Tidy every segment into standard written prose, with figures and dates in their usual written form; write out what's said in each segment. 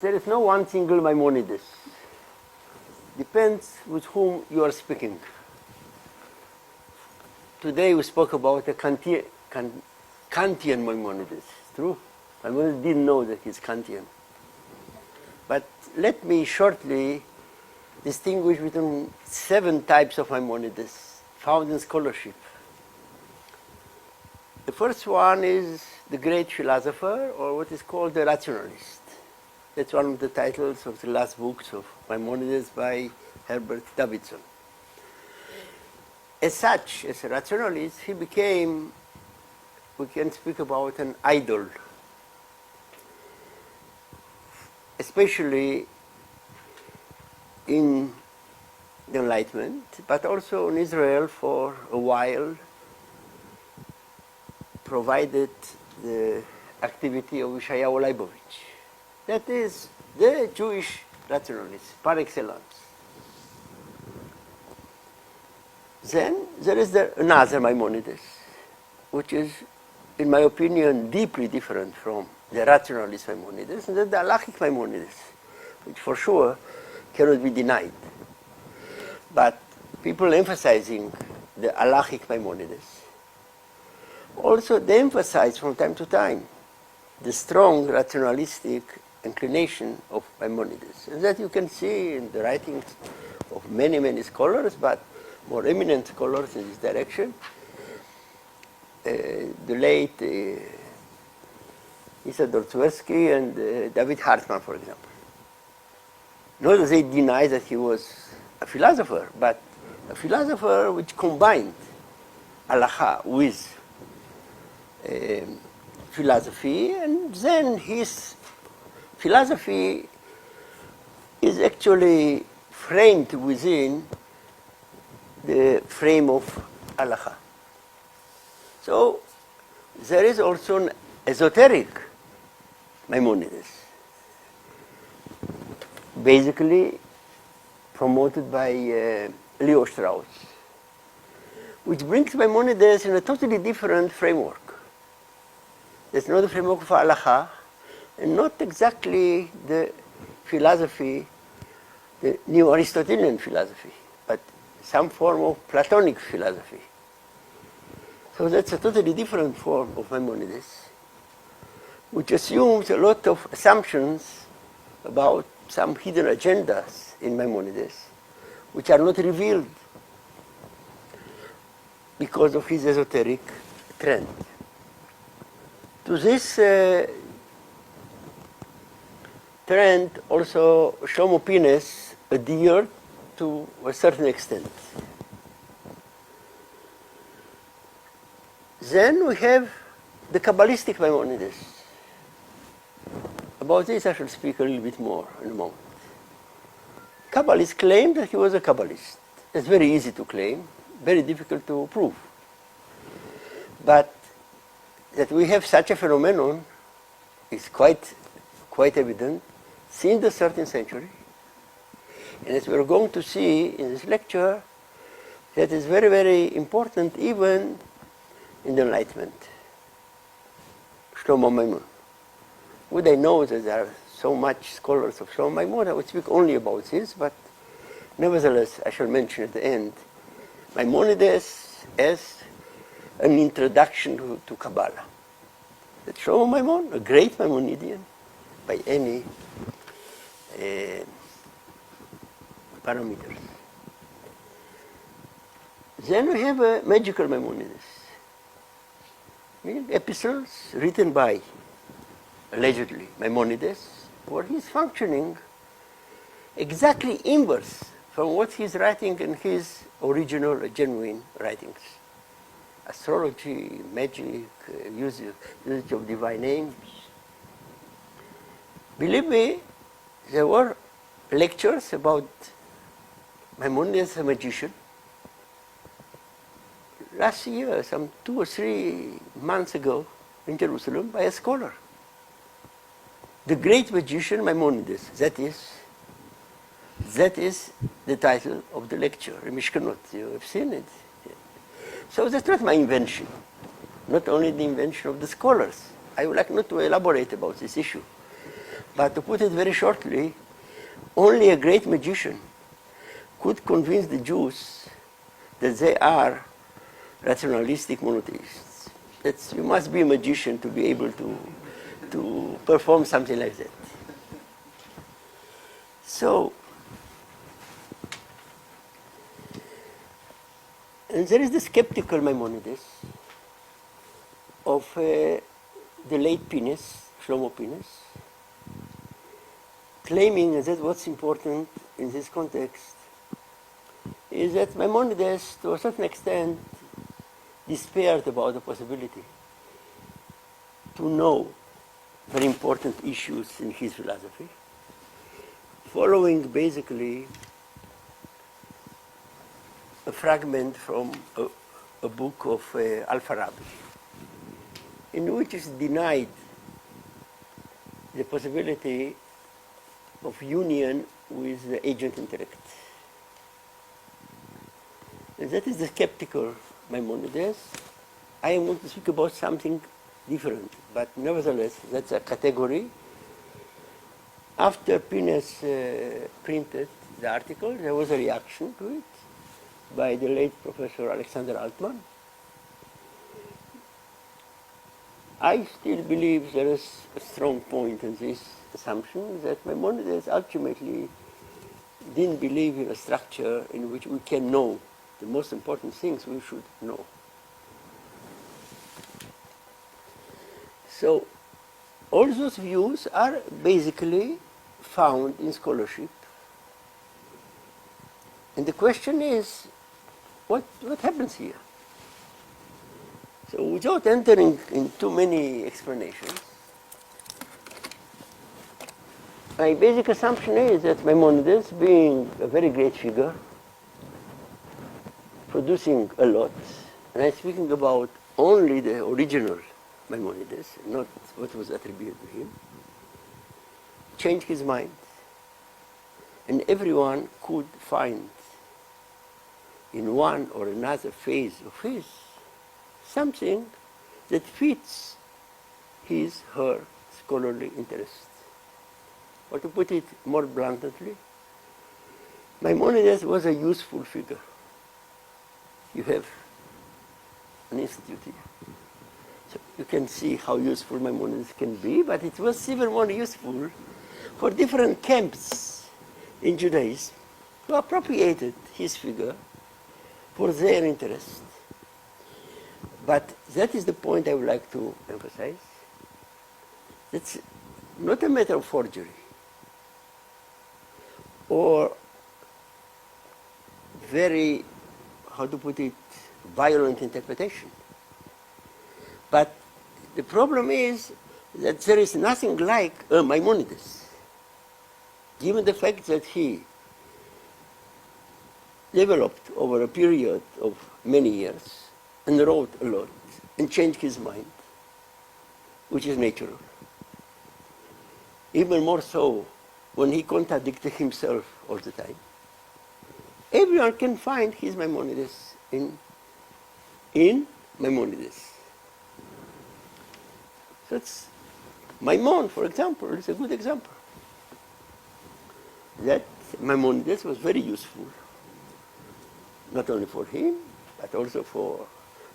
There is no one single Maimonides. Depends with whom you are speaking. Today we spoke about a Kantian Maimonides. True? Maimonides didn't know that he's Kantian. But let me shortly distinguish between 7 types of Maimonides found in scholarship. The first one is the great philosopher, or what is called the rationalist. That's one of the titles of the last books of Maimonides by Herbert Davidson. As such, as a rationalist, he became, we can speak about an idol, especially in the Enlightenment, but also in Israel for a while, provided the activity of Yeshayahu Leibovich. That is the Jewish rationalist par excellence. Then there is another Maimonides, which is, in my opinion, deeply different from the rationalist Maimonides, and that's the halachic Maimonides, which for sure cannot be denied. But people emphasizing the halachic Maimonides, also they emphasize from time to time the strong rationalistic inclination of Maimonides. And that you can see in the writings of many, many scholars, but more eminent scholars in this direction. The late Isador Tversky and David Hartman, for example. Not that they deny that he was a philosopher, but a philosopher which combined halacha with philosophy, and then his philosophy is actually framed within the frame of halacha. So there is also an esoteric Maimonides, basically promoted by Leo Strauss, which brings Maimonides in a totally different framework. There's not the framework of halacha, and not exactly the philosophy, the new Aristotelian philosophy, but some form of Platonic philosophy. So that's a totally different form of Maimonides, which assumes a lot of assumptions about some hidden agendas in Maimonides, which are not revealed because of his esoteric trend. To this trend also Shlomo Pines adhered to a certain extent. Then we have the Kabbalistic Maimonides. About this I shall speak a little bit more in a moment. Kabbalists claim that he was a Kabbalist. It's very easy to claim, very difficult to prove. But that we have such a phenomenon is quite evident since the 13th century. And as we're going to see in this lecture, that is very, very important even in the Enlightenment. Shlomo Maimon. Would I know that there are so much scholars of Shlomo Maimon? I would speak only about this, but nevertheless, I shall mention at the end Maimonides as an introduction to Kabbalah. That Shlomo Maimon, a great Maimonidean by any parameters. Then we have a magical Maimonides. Epistles written by, allegedly, Maimonides, where he's functioning exactly inverse from what he's writing in his original, genuine writings. Astrology, magic, usage of divine names. Believe me, there were lectures about Maimonides, a magician. Last year, some 2 or 3 months ago, in Jerusalem, by a scholar. The great magician Maimonides, that is the title of the lecture in Mishkanot. You have seen it. So that's not my invention, not only the invention of the scholars. I would like not to elaborate about this issue. But to put it very shortly, only a great magician could convince the Jews that they are rationalistic monotheists. You must be a magician to be able to perform something like that. So, and there is the skeptical Maimonides of the late Pines, Shlomo Pines, claiming that what's important in this context is that Maimonides, to a certain extent, despaired about the possibility to know very important issues in his philosophy, following basically a fragment from a book of Al-Farabi, in which is denied the possibility of union with the agent intellect. And that is the skeptical Maimonides. I am going to speak about something different, but nevertheless, that's a category. After Pines printed the article, there was a reaction to it by the late Professor Alexander Altman. I still believe there is a strong point in this assumption that Maimonides ultimately didn't believe in a structure in which we can know the most important things we should know. So all those views are basically found in scholarship. And the question is, what happens here? So without entering in too many explanations, my basic assumption is that Maimonides, being a very great figure, producing a lot, and I'm speaking about only the original Maimonides, not what was attributed to him, changed his mind. And everyone could find in one or another phase of his something that fits his, her scholarly interest. Or to put it more bluntly, Maimonides was a useful figure. You have an institute here. So you can see how useful Maimonides can be, but it was even more useful for different camps in Judaism who appropriated his figure for their interest. But that is the point I would like to emphasize. It's not a matter of forgery or very, how to put it, violent interpretation. But the problem is that there is nothing like Maimonides, given the fact that he developed over a period of many years and wrote a lot and changed his mind, which is natural. Even more so when he contradicted himself all the time. Everyone can find his Maimonides in Maimonides. That's Maimon, for example, is a good example. That Maimonides was very useful, not only for him, but also for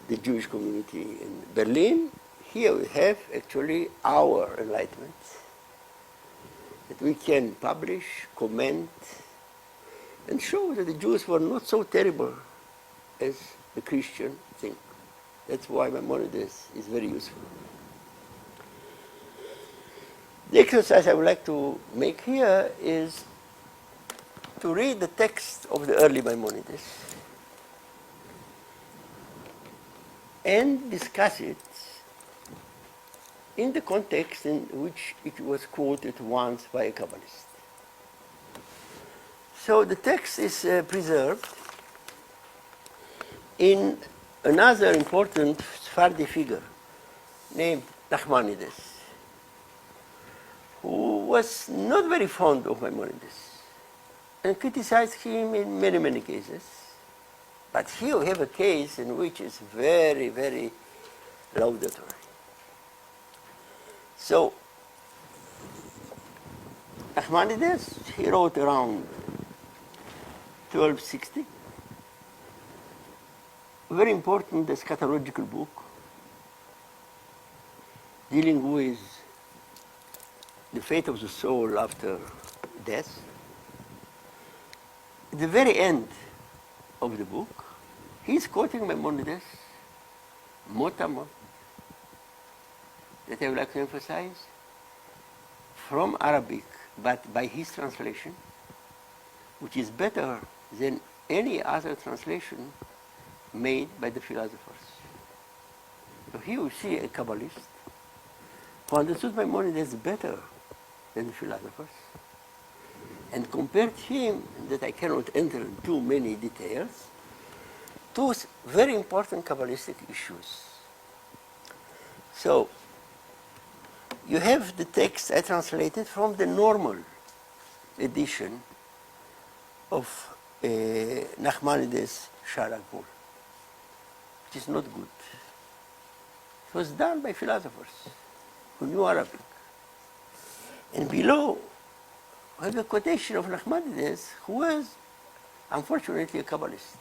the Jewish community in Berlin. Here we have actually our enlightenment, that we can publish, comment, and show that the Jews were not so terrible as the Christians think. That's why Maimonides is very useful. The exercise I would like to make here is to read the text of the early Maimonides and discuss it in the context in which it was quoted once by a Kabbalist. So the text is preserved in another important Sephardi figure named Nachmanides, who was not very fond of Maimonides and criticized him in many, many cases. But here we have a case in which it's very, very laudatory. So Maimonides, he wrote around 1260. A very important eschatological book dealing with the fate of the soul after death. At the very end of the book, he's quoting Maimonides, Motamot, that I would like to emphasize, from Arabic, but by his translation, which is better than any other translation made by the philosophers. So here we see a Kabbalist who understood Maimonides better than the philosophers, and compared him, that I cannot enter in too many details, to very important Kabbalistic issues. So, you have the text I translated from the normal edition of Nachmanides Sha'ar HaGvul, which is not good. It was done by philosophers who knew Arabic. And below, I have a quotation of Nachmanides, who was, unfortunately, a Kabbalist.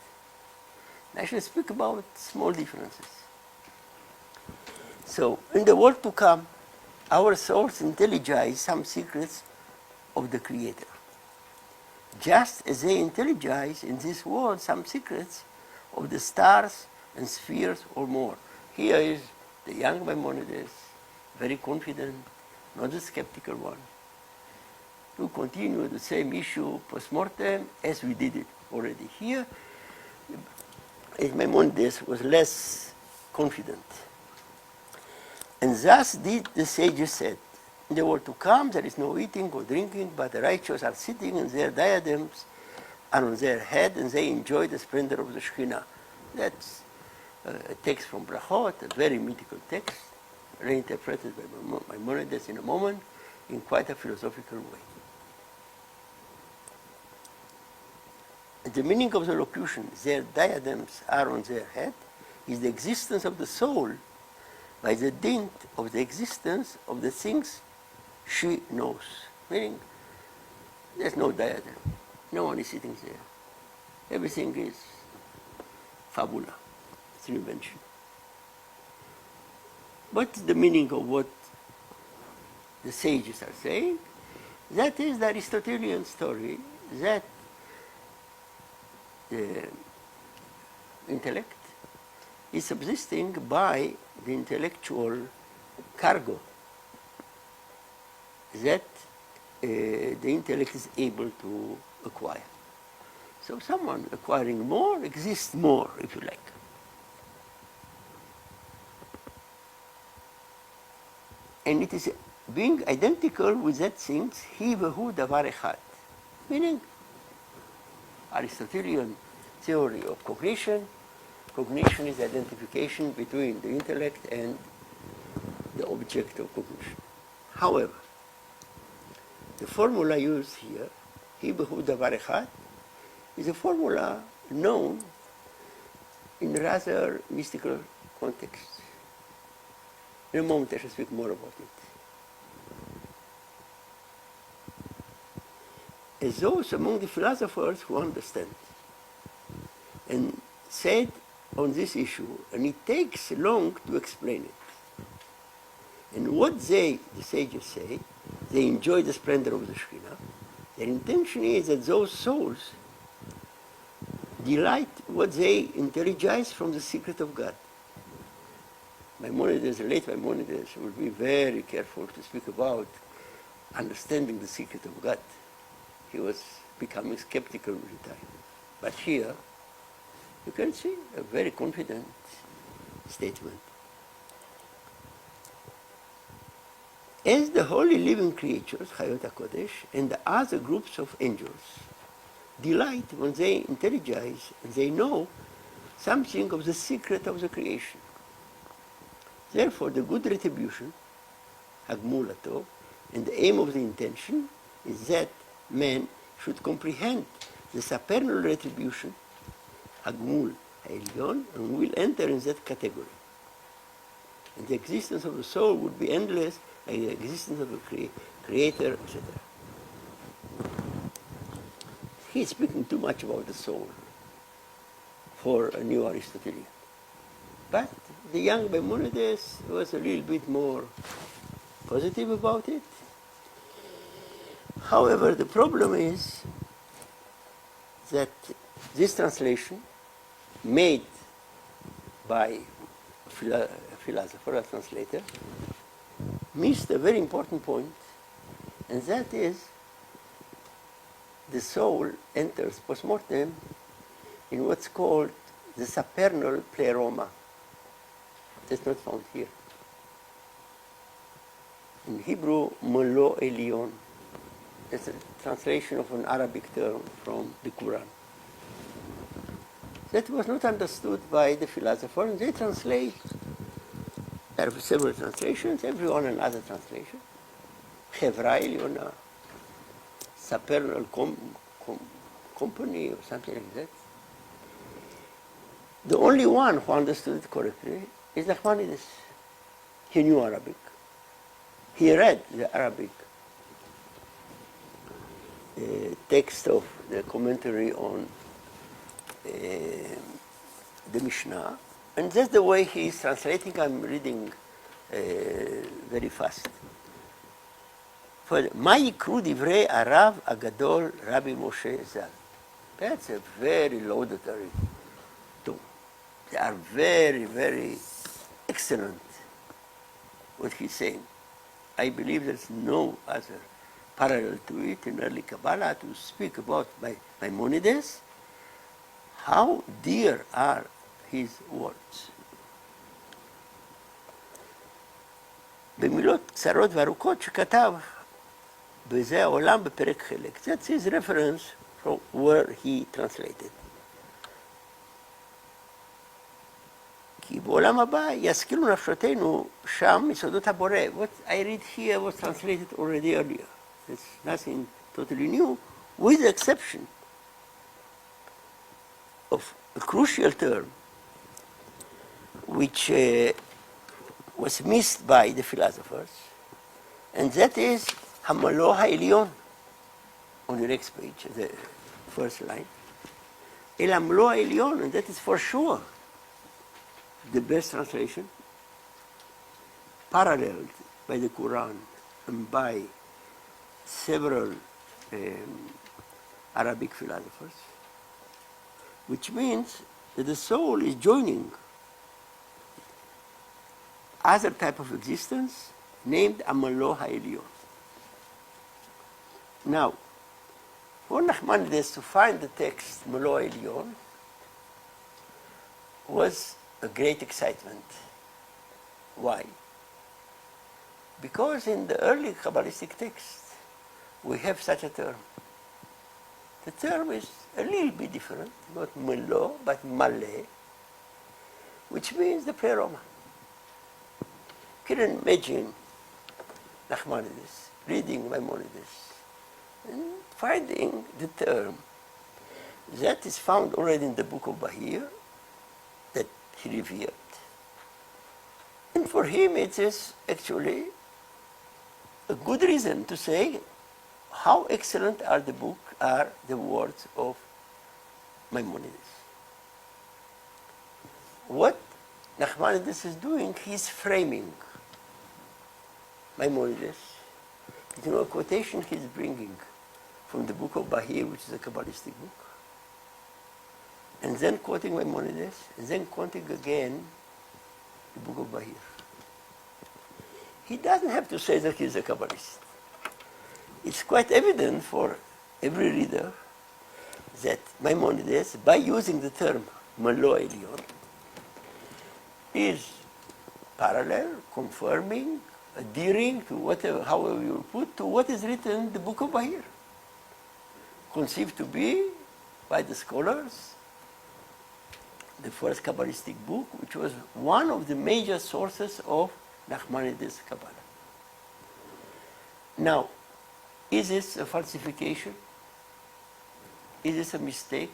I shall speak about small differences. So, in the world to come, our souls intelligize some secrets of the Creator, just as they intelligize in this world some secrets of the stars and spheres or more. Here is the young Maimonides, very confident, not the skeptical one, to continue the same issue post-mortem as we did it already here. Maimonides was less confident. And thus did the sages said, in the world to come there is no eating or drinking, but the righteous are sitting in their diadems and on their head, and they enjoy the splendor of the Shekhinah. That's a text from Brachot, a very mythical text, reinterpreted by Maimonides in a moment in quite a philosophical way. The meaning of the locution, their diadems are on their head, is the existence of the soul by the dint of the existence of the things she knows. Meaning, there's no diadem. No one is sitting there. Everything is fabula. It's an invention. What's the meaning of what the sages are saying? That is the Aristotelian story that the intellect is subsisting by the intellectual cargo that the intellect is able to acquire. So someone acquiring more exists more, if you like. And it is being identical with that things, he v'hu davar echad, meaning Aristotelian theory of cognition. Cognition is identification between the intellect and the object of cognition. However, the formula used here, hi b'hu davar echad, is a formula known in rather mystical context. In a moment I shall speak more about it. As those among the philosophers who understand and said on this issue, and it takes long to explain it. And what they, the sages, say, they enjoy the splendor of the Shekhinah. Their intention is that those souls delight what they intelligize from the secret of God. Maimonides, the late Maimonides, will be very careful to speak about understanding the secret of God. He was becoming skeptical with the time. But here, you can see a very confident statement. As the holy living creatures, Chayot HaKodesh, and the other groups of angels delight when they intelligize and they know something of the secret of the creation. Therefore, the good retribution, Hagmul Atov, and the aim of the intention is that man should comprehend the supernal retribution, Hagmul Ha'elyon, and will enter in that category. And the existence of the soul would be endless, like the existence of the Creator, etc. he's speaking too much about the soul for a new Aristotelian. But the young Maimonides was a little bit more positive about it. However, the problem is that this translation, made by a philosopher, a translator, missed a very important point, and that is the soul enters post-mortem in what's called the supernal pleroma. That's not found here. In Hebrew, Molo Elion. That's a translation of an Arabic term from the Quran. That was not understood by the philosopher, and they translate. There are several translations, everyone another translation. Chevra Eliona, supernal company, or something like that. The only one who understood it correctly is Maimonides. He knew Arabic. He read the Arabic text of the commentary on the Mishnah, and that's the way he is translating. I'm reading very fast. מה יקרו דברי הרב הגדול רבי משה ז"ל? That's a very laudatory tone. They are very, very excellent, what he's saying. I believe there's no other parallel to it in early Kabbalah to speak about Maimonides. How dear are his words. במילות קצרות וארוכות שכתב בזה העולם בפרק חלק. That's his reference from where he translated. כי בעולם הבא ישכילו נפשותינו שם מסודות הבורא. What I read here was translated already earlier. It's nothing totally new, with the exception of a crucial term which was missed by the philosophers, and that is Hamalo Ha'elyon, on the next page, the first line. El Hamalo Ha'elyon, and that is for sure the best translation, paralleled by the Quran and by several Arabic philosophers, which means that the soul is joining other type of existence named Amalo Ha'elyon. Now, for Maimonides to find the text Amalo Ha'elyon was a great excitement. Why? Because in the early Kabbalistic text, we have such a term. The term is a little bit different, not Melo, but Malé, which means the pleroma. You can imagine Maimonides reading Maimonides and finding the term that is found already in the book of Bahir that he revered. And for him it is actually a good reason to say how excellent are the words of Maimonides. What Maimonides is doing, he's framing Maimonides. You know, a quotation he's bringing from the book of Bahir, which is a Kabbalistic book, and then quoting Maimonides, and then quoting again the book of Bahir. He doesn't have to say that he's a Kabbalist. It's quite evident for every reader that Maimonides, by using the term Malo Elyon, is parallel, confirming, adhering to whatever, however you put, to what is written in the book of Bahir, conceived to be by the scholars the first Kabbalistic book, which was one of the major sources of Maimonides' Kabbalah. Now, is this a falsification? Is this a mistake?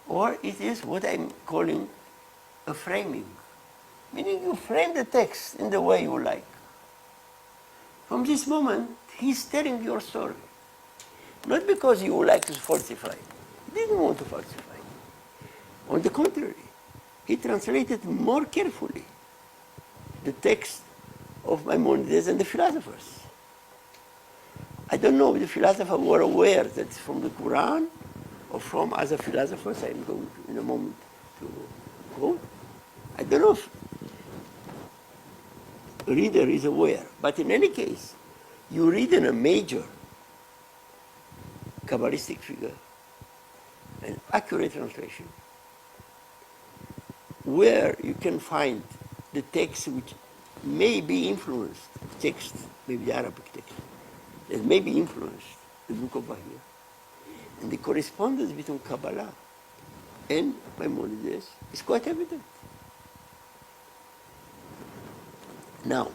Or it is what I'm calling a framing, meaning you frame the text in the way you like. From this moment, he's telling your story. Not because he would like to falsify. He didn't want to falsify. On the contrary, he translated more carefully the text of Maimonides and the philosophers. I don't know if the philosophers were aware that it's from the Quran or from other philosophers. I'm going to, in a moment to quote. I don't know if the reader is aware, but in any case, you read in a major Kabbalistic figure an accurate translation where you can find the text which may be influenced, text, maybe the Arabic text, that may be influenced, the book of Bahir. And the correspondence between Kabbalah and Maimonides is quite evident. Now,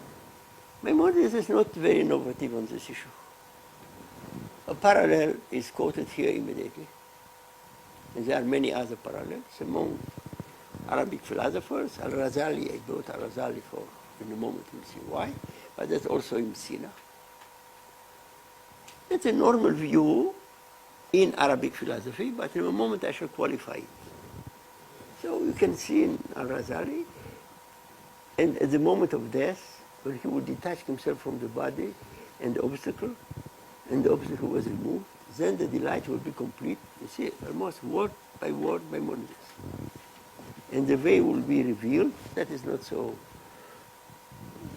Maimonides is not very innovative on this issue. A parallel is quoted here immediately. And there are many other parallels among Arabic philosophers. Al-Razali, I brought Al-Razali for, in a moment we'll see why, but that's also in Sina. It's a normal view in Arabic philosophy, but in a moment I shall qualify it. So you can see in Al-Razali, and at the moment of death, when he would detach himself from the body and the obstacle was removed, then the delight will be complete. You see, almost word by Maimonides. And the way will be revealed. That is not so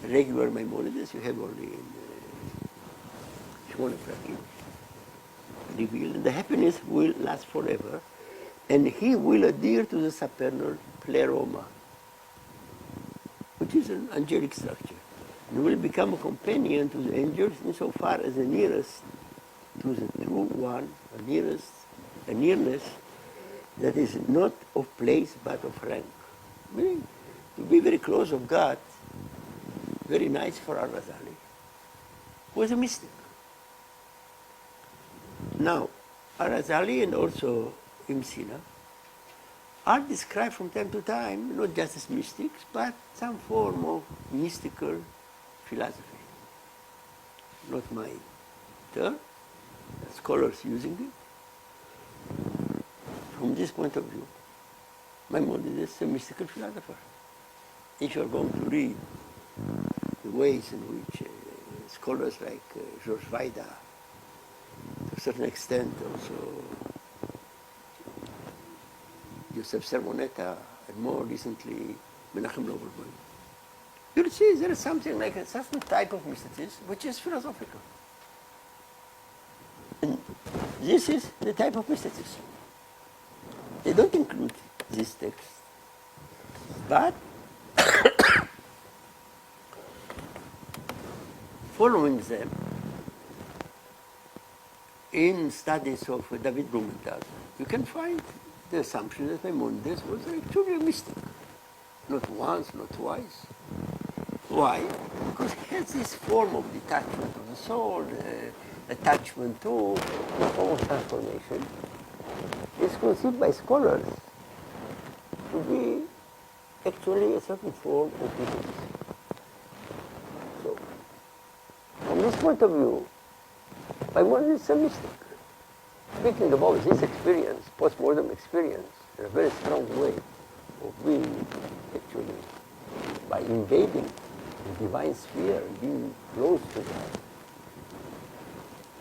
regular Maimonides. You have only in Shmona Prakim revealed. And the happiness will last forever. And he will adhere to the supernal pleroma, which is an angelic structure. And will become a companion to the angels insofar as the nearest to the true one, a nearness that is not of place but of rank. Meaning, to be very close of God, very nice for Al-Razali, who was a mystic. Now, Al-Razali and also Ibn Sina are described from time to time, not just as mystics, but some form of mystical philosophy. Not my term, scholars using it. From this point of view, Maimonides is a mystical philosopher. If you are going to read the ways in which scholars like George Vaida, to a certain extent also Joseph Sermoneta, and more recently Menachem Loberboim, you'll see there is something like a certain type of mysticism which is philosophical. And this is the type of mysticism. They don't include this text, but following them in studies of David Blumenthal, you can find the assumption that Maimonides was actually a mystic. Not once, not twice. Why? Because he has this form of detachment of the soul, attachment to the form of transformation. It's considered by scholars to be actually a certain form of mysticism. So, from this point of view, Maimonides is a mystic. Speaking about this experience, postmodern experience, in a very strong way of being actually, by invading the divine sphere and being close to God.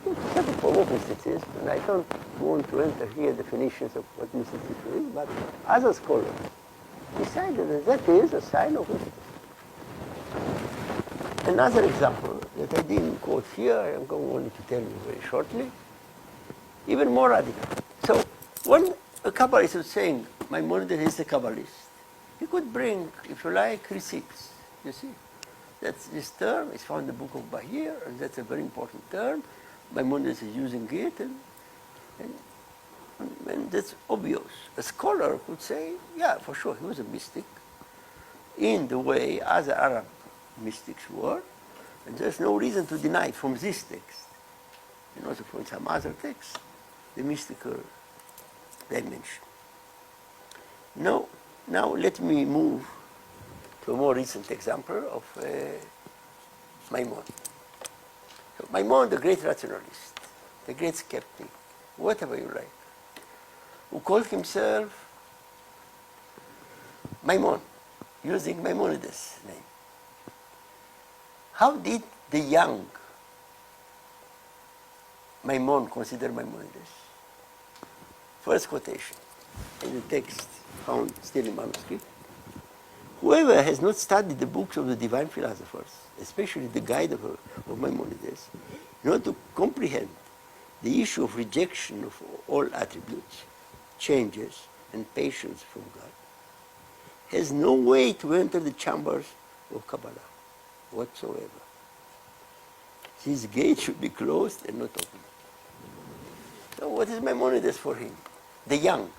It's a certain form of mysticism, and I don't want to enter here definitions of what mysticism is, but other scholars decided that that is a sign of mysticism. Another example that I didn't quote here, I'm going only to tell you very shortly, even more radical. So when a Kabbalist is saying Maimonides is a Kabbalist, he could bring, if you like, receipts, you see. This term is found in the book of Bahir, and that's a very important term. Maimonides is using it, and that's obvious. A scholar could say, yeah, for sure, he was a mystic in the way other Arab mystics were, and there's no reason to deny from this text, and also from some other texts, the mystical dimension. Now let me move to a more recent example of Maimon. So Maimon, the great rationalist, the great skeptic, whatever you like, who called himself Maimon, using Maimonides' name. How did the young Maimon consider Maimonides? First quotation in the text found still in manuscript. Whoever has not studied the books of the divine philosophers, especially the guide of Maimonides, in order to comprehend the issue of rejection of all attributes, changes, and patience from God, has no way to enter the chambers of Kabbalah whatsoever. His gate should be closed and not open. So what is Maimonides for him? The young.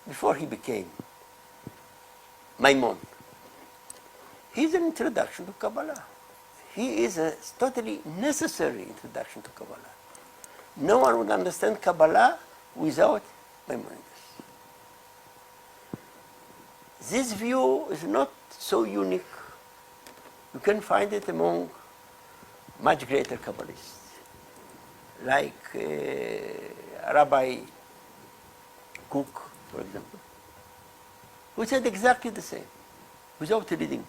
Before he became Maimon. He's an introduction to Kabbalah. He is a totally necessary introduction to Kabbalah. No one would understand Kabbalah without Maimonides. This view is not so unique. You can find it among much greater Kabbalists, like Rabbi Cook, for example, who said exactly the same, without reading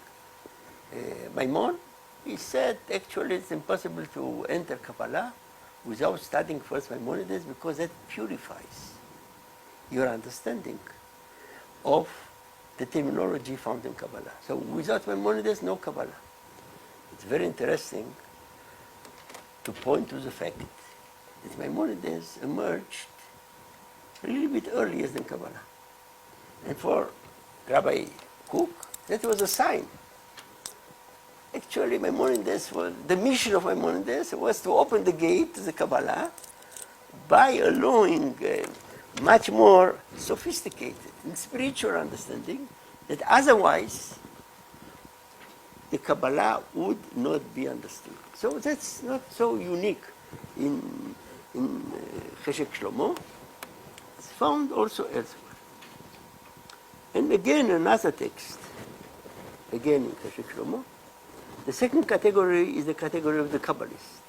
Maimon. He said, actually, it's impossible to enter Kabbalah without studying first Maimonides, because that purifies your understanding of the terminology found in Kabbalah. So without Maimonides, no Kabbalah. It's very interesting to point to the fact that Maimonides emerged a little bit earlier than Kabbalah. And for Rabbi Cook, that was a sign. Actually, Maimonides was, the mission of Maimonides was to open the gate to the Kabbalah by allowing much more sophisticated and spiritual understanding that otherwise the Kabbalah would not be understood. So that's not so unique in Cheshek Shlomo. It's found also elsewhere. And again, another text, again in Cheshek Shlomo, the second category is the category of the Kabbalists.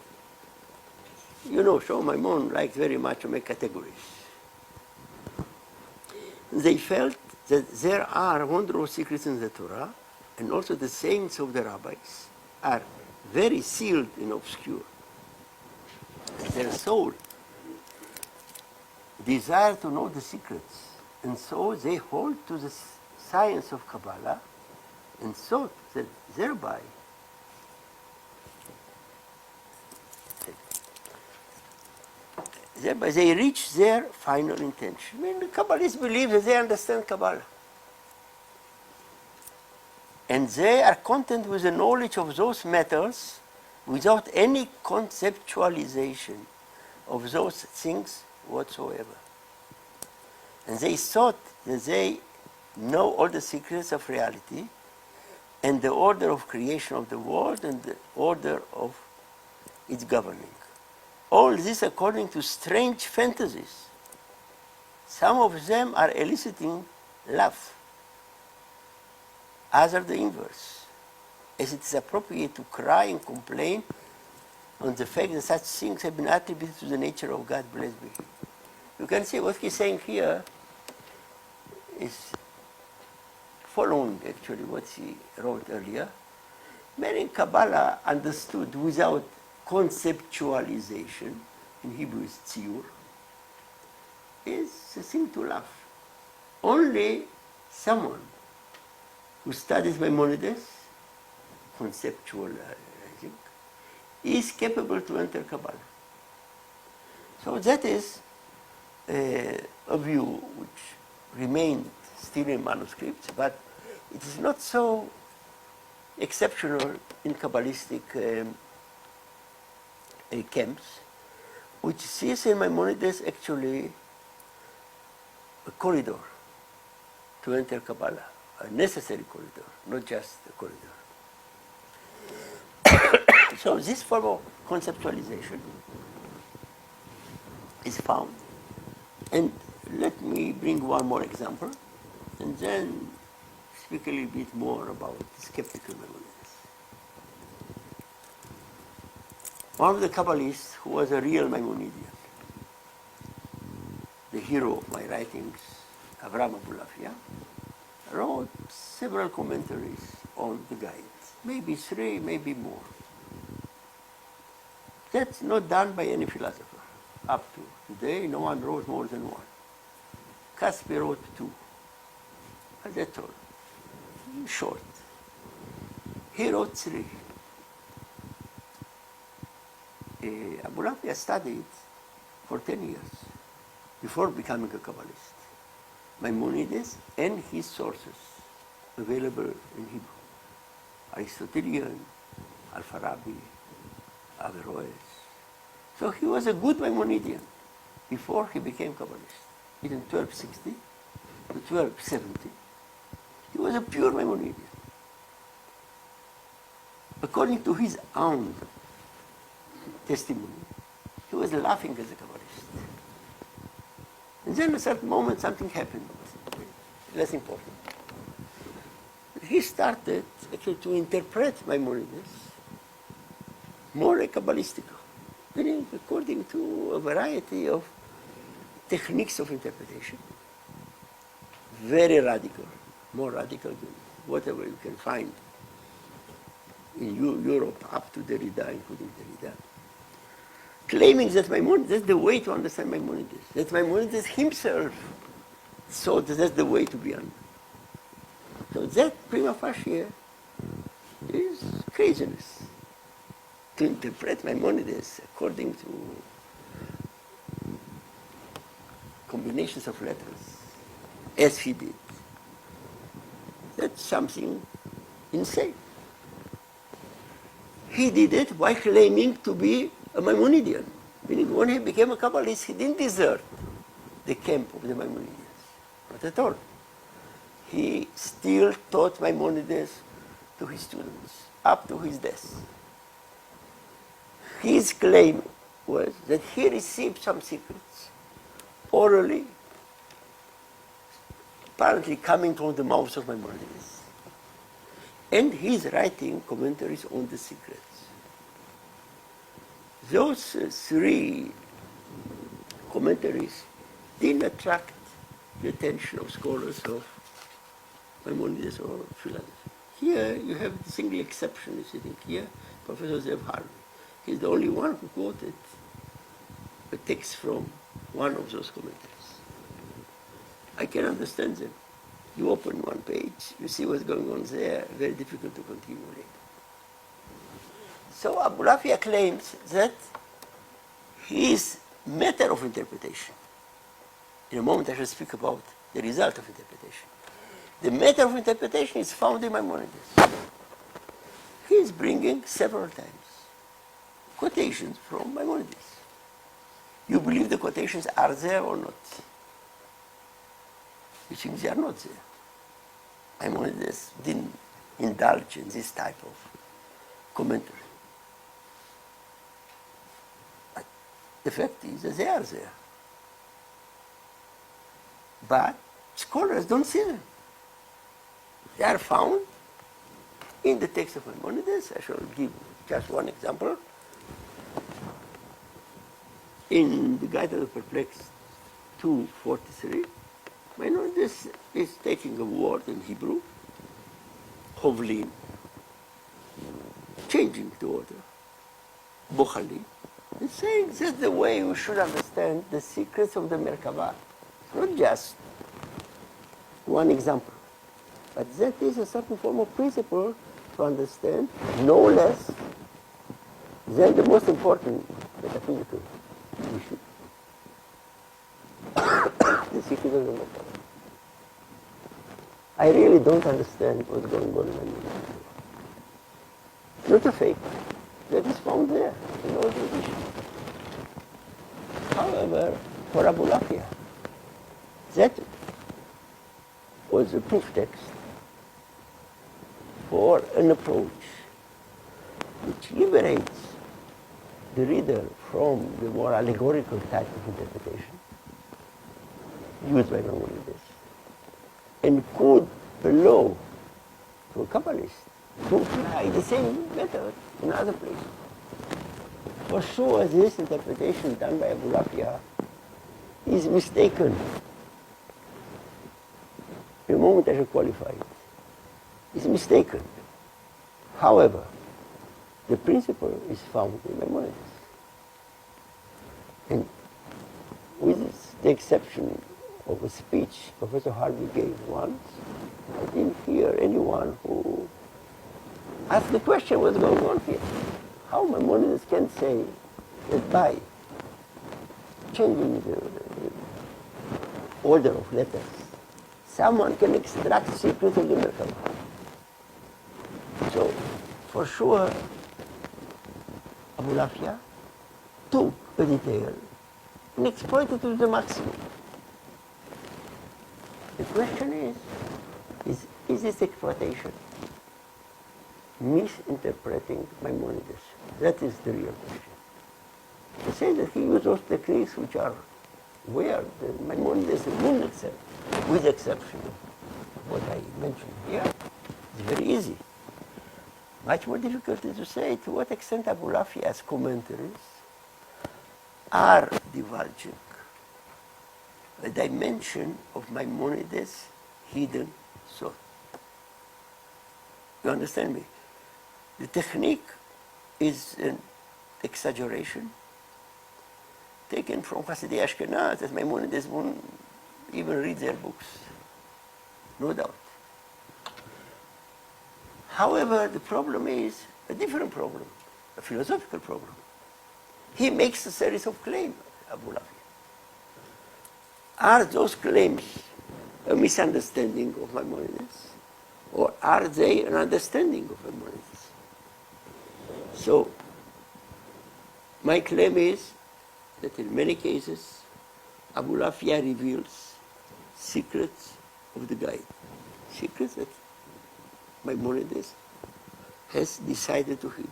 You know, Shlomo Maimon likes very much to make categories. They felt that there are wondrous secrets in the Torah, and also the sayings of the rabbis are very sealed and obscure. Their soul desire to know the secrets, and so they hold to the science of Kabbalah, and so that thereby they reach their final intention. I mean, the Kabbalists believe that they understand Kabbalah. And they are content with the knowledge of those matters without any conceptualization of those things whatsoever. And they thought that they know all the secrets of reality and the order of creation of the world and the order of its governing. All this according to strange fantasies. Some of them are eliciting love, others the inverse, as it is appropriate to cry and complain on the fact that such things have been attributed to the nature of God, blessed be He. You can see what he's saying here is following actually what he wrote earlier. Many Kabbalah understood without conceptualization, in Hebrew is tziur, is a thing to love. Only someone who studies Maimonides, conceptualizing, is capable to enter Kabbalah. So that is a view which remained still in manuscripts, but it is not so exceptional in Kabbalistic camps, which sees in Maimonides actually a corridor to enter Kabbalah, a necessary corridor, not just a corridor. So this form of conceptualization is found. And let me bring one more example, and then speak a little bit more about skeptical Maimonides. one of the Kabbalists who was a real Maimonidean, the hero of my writings, Avraham Abulafia, wrote several commentaries on the guides, maybe 3, maybe more. That's not done by any philosopher. Up to today, no one wrote more than one. Caspi wrote 2. But that's all. Short. He wrote 3. Abulafia studied for 10 years before becoming a Kabbalist Maimonides and his sources available in Hebrew. Aristotelian, Al-Farabi, Averroes. So he was a good Maimonidean before he became Kabbalist. In 1260 to 1270, he was a pure Maimonidean. According to his own testimony, he was laughing as a Kabbalist. And then at a certain moment something happened, less important. He started actually to interpret Maimonides more Kabbalistical, meaning according to a variety of techniques of interpretation, very radical, more radical than whatever you can find in Europe up to Derrida, including Derrida, claiming that Maimonides, that's the way to understand Maimonides, that Maimonides himself thought that that's the way to be understood. So that prima facie is craziness. To interpret Maimonides according to combinations of letters, as he did, that's something insane. He did it by claiming to be a Maimonidean, meaning when he became a Kabbalist, he didn't desert the camp of the Maimonides, not at all. He still taught Maimonides to his students, up to his death. His claim was that he received some secrets, orally, apparently coming from the mouths of Maimonides. And he's writing commentaries on the secrets. Those 3 commentaries didn't attract the attention of scholars of Maimonides or philosophy. Here you have the single exception is sitting here, Professor Zev Harvey. He's the only one who quoted a text from one of those commentaries. I can understand them. You open one page, you see what's going on there, very difficult to continue later. So Abulafia claims that his matter of interpretation, in a moment I shall speak about the result of interpretation. The matter of interpretation is found in Maimonides. He is bringing several times quotations from Maimonides. You believe the quotations are there or not? You think they are not there. Maimonides didn't indulge in this type of commentary. But the fact is that they are there. But scholars don't see them. They are found in the text of Maimonides. I shall give just one example. In the Guide of the Perplexed 243, Maimonides is taking a word in Hebrew, hovlin, changing the order, bochalin, and saying that's the way we should understand the secrets of the Merkabah. Not just one example, but that is a certain form of principle to understand no less than the most important metaphysical issue. The secret of the Merkabah. I really don't understand what's going on in my mind. Not a fake. That is found there in all the editions. However, for Abulafia, that was a proof text for an approach which liberates the reader from the more allegorical type of interpretation used by Maimonides, and could allow to a Kabbalist to apply the same method in other places. For sure, this interpretation done by Abulafia is mistaken. The moment I should qualify it, is mistaken. However, the principle is found in Maimonides. And with the exception of a speech Professor Harvey gave once, I didn't hear anyone who asked the question what's going on here. How Maimonides can say that by changing the order of letters, someone can extract secrets of the Merkaba. So, for sure, Abulafia took a detail and exploited it to the maximum. The question is this exploitation misinterpreting Maimonides? That is the real question. To say that he used those techniques which are where the Maimonides wouldn't accept, with the exception of what I mentioned here, it's very easy. Much more difficult is to say to what extent Abulafia's commentaries are divulging a dimension of Maimonides' hidden thought. You understand me? The technique is an exaggeration taken from Hasidei Ashkenaz, that Maimonides won't even read their books, no doubt. However, the problem is a different problem, a philosophical problem. He makes a series of claims, Abulafia. Are those claims a misunderstanding of Maimonides, or are they an understanding of Maimonides? So, my claim is that in many cases, Abulafia reveals secrets of the guide, secrets that Maimonides has decided to hide.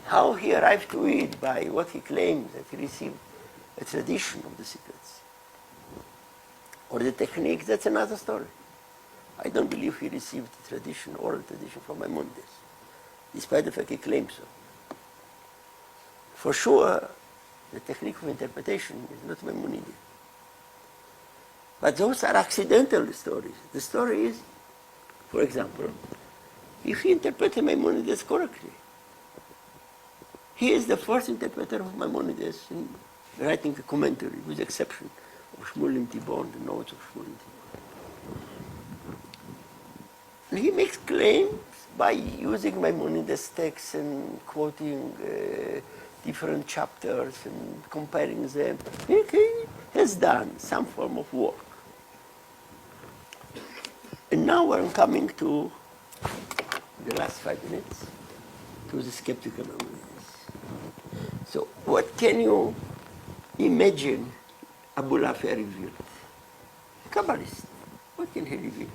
How he arrived to it by what he claims that he received a tradition of the secrets, or the technique, that's another story. I don't believe he received the tradition, oral tradition from Maimonides, despite the fact he claims so. For sure, the technique of interpretation is not Maimonidean. But those are accidental stories. The story is, for example, if he interpreted Maimonides correctly, he is the first interpreter of Maimonides in writing a commentary, with the exception of Shmuel Tibon, the notes of Shmuel Tibon. And he makes claims by using Maimonides' texts and quoting different chapters and comparing them. He has done some form of work. And now I'm coming to the last 5 minutes, to the skeptical Maimonides. So what can you imagine Abulafia revealed? A Kabbalist. What can he reveal?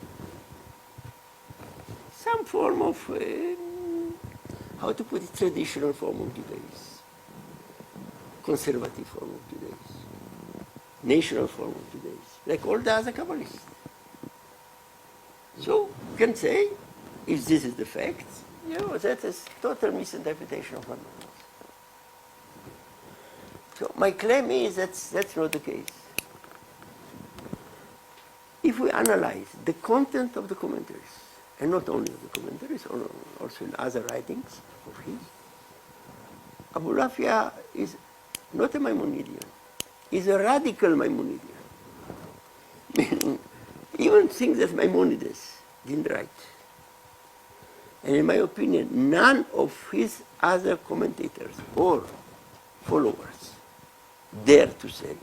Some form of, how to put it, traditional form of Judaism, conservative form of Judaism, national form of Judaism, like all the other Kabbalists. So you can say, if this is the fact, that is total misinterpretation of Maimonides. So my claim is that's not the case. If we analyze the content of the commentaries, and not only of the commentaries, also in other writings of his, Abulafia is not a Maimonidean. He's a radical Maimonidean. Meaning, even things that Maimonides didn't write. And in my opinion, none of his other commentators or followers dare to say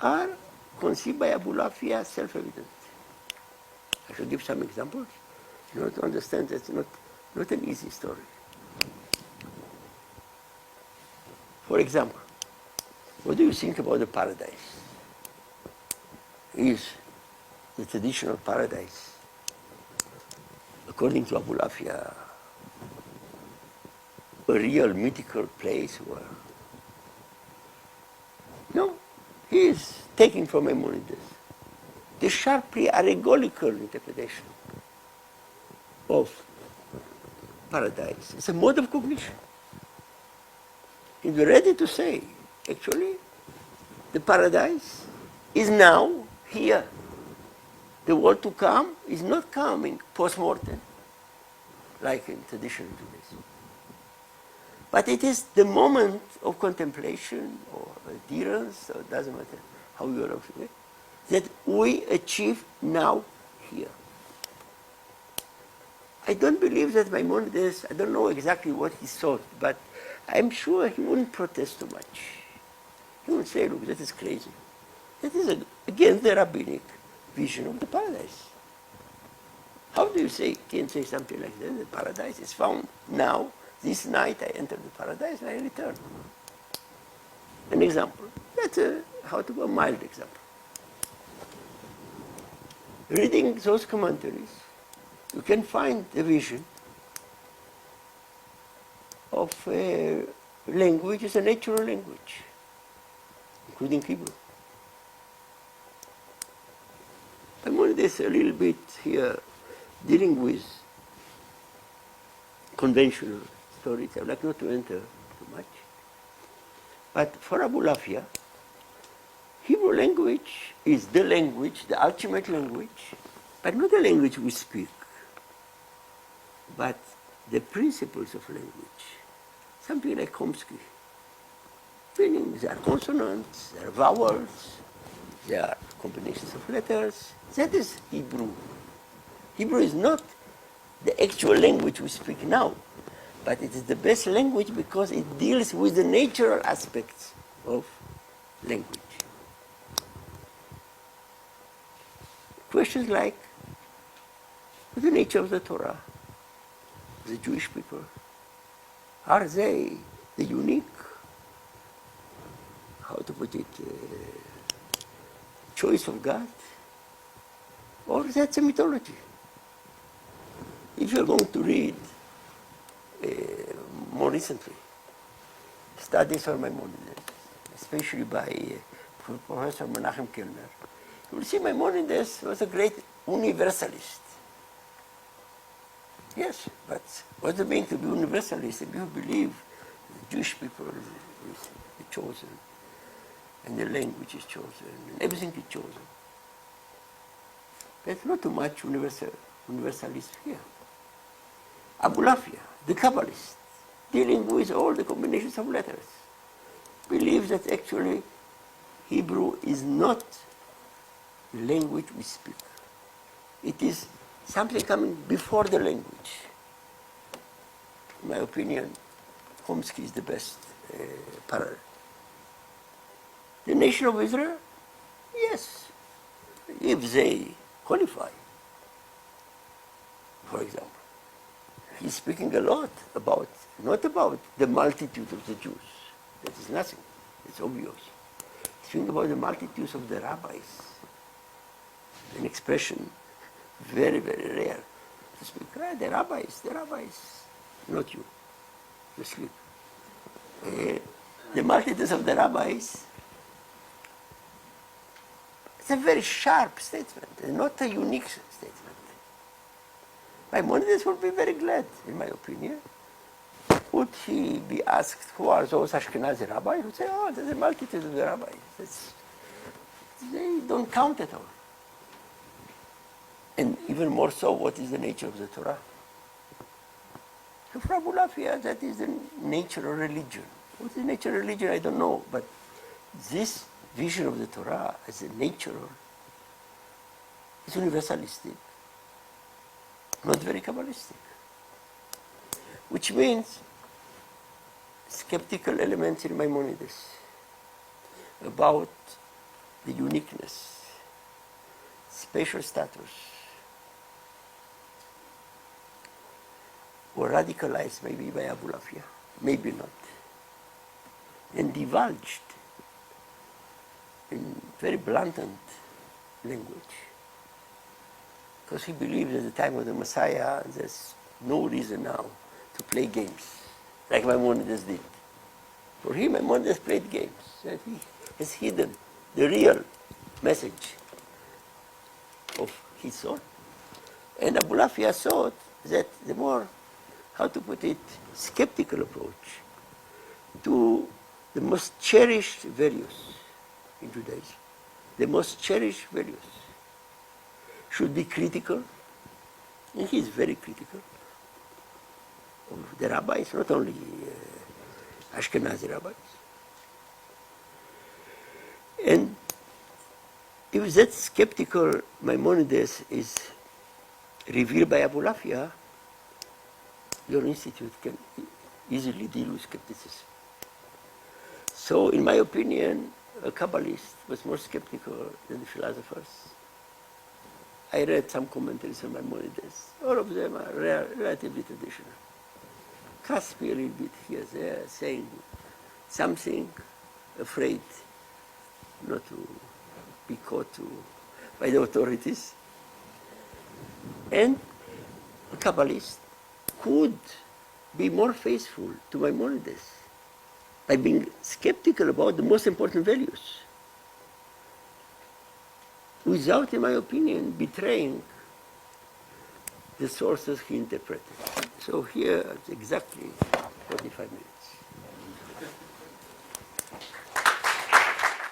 are conceived by Abulafia self-evident. I should give some examples in order to understand that it's not an easy story. For example, what do you think about the paradise? Is the traditional paradise, according to Abulafia, a real mythical place where? No, he is taking from Maimonides the sharply allegorical interpretation of paradise. It's a mode of cognition. And we're ready to say, actually, the paradise is now here. The world to come is not coming post-mortem, like in traditional Judaism. But it is the moment of contemplation or adherence, or it doesn't matter how you are looking at it, that we achieve now here. I don't believe that Maimonides, I don't know exactly what he thought, but I'm sure he wouldn't protest too much. He would say, look, that is crazy. That is against the rabbinic vision of the paradise. How do you can say something like that? The paradise is found now. This night I enter the paradise and I return. An example. That's a mild example. Reading those commentaries, you can find the vision of a language as a natural language, including Hebrew. Maimonides a little bit here dealing with conventional stories. I would like not to enter too much. But for Abulafia, Hebrew language is the language, the ultimate language, but not the language we speak, but the principles of language. Something like Chomsky. Meaning there are consonants, there are vowels, there are combinations of letters. That is Hebrew. Hebrew is not the actual language we speak now, but it is the best language because it deals with the natural aspects of language. Questions like, what's the nature of the Torah, the Jewish people? Are they the unique, how to put it, choice of God? Or that's a mythology? If you're going to read more recently studies on Maimonides, especially by Professor Menachem Kellner, you will see Maimonides was a great universalist. Yes, but what's it mean to be universalist if you believe the Jewish people is chosen, and the language is chosen, and everything is chosen? There's not too much universalist here. Abulafia, the Kabbalist, dealing with all the combinations of letters, believes that actually Hebrew is not the language we speak. It is something coming before the language. In my opinion, Chomsky is the best parallel. The nation of Israel, yes, if they qualify. For example, he's speaking a lot about, not about the multitude of the Jews. That is nothing. It's obvious. He's speaking about the multitudes of the rabbis. An expression very, very rare to speak. The rabbis, not you. You sleep. The multitudes of the rabbis, it's a very sharp statement, not a unique statement. Maimonides would be very glad, in my opinion. Would he be asked, who are those Ashkenazi rabbis? He would say, oh, there's a multitude of the rabbis. They don't count at all. And even more so, what is the nature of the Torah? So for Abulafia, that is the nature of religion. What is the nature of religion? I don't know. But this vision of the Torah as a nature is universalistic, not very Kabbalistic. Which means skeptical elements in Maimonides about the uniqueness, spatial status, were radicalized maybe by Abulafia, maybe not, and divulged in very blatant language. Because he believed at the time of the Messiah, there's no reason now to play games, like Maimonides did. For him, Maimonides played games, and he has hidden the real message of his thought. And Abulafia thought that the more, how to put it, skeptical approach to the most cherished values in Judaism. The most cherished values should be critical, and he is very critical of the rabbis, not only Ashkenazi rabbis. And if that skeptical Maimonides is revealed by Abulafia, your institute can easily deal with skepticism. So, in my opinion, a Kabbalist was more skeptical than the philosophers. I read some commentaries on Maimonides. All of them are relatively traditional. Caspi a little bit here, there, saying something, afraid not to be caught by the authorities. And a Kabbalist could be more faithful to Maimonides by being skeptical about the most important values, without, in my opinion, betraying the sources he interpreted. So here, it's exactly 45 minutes.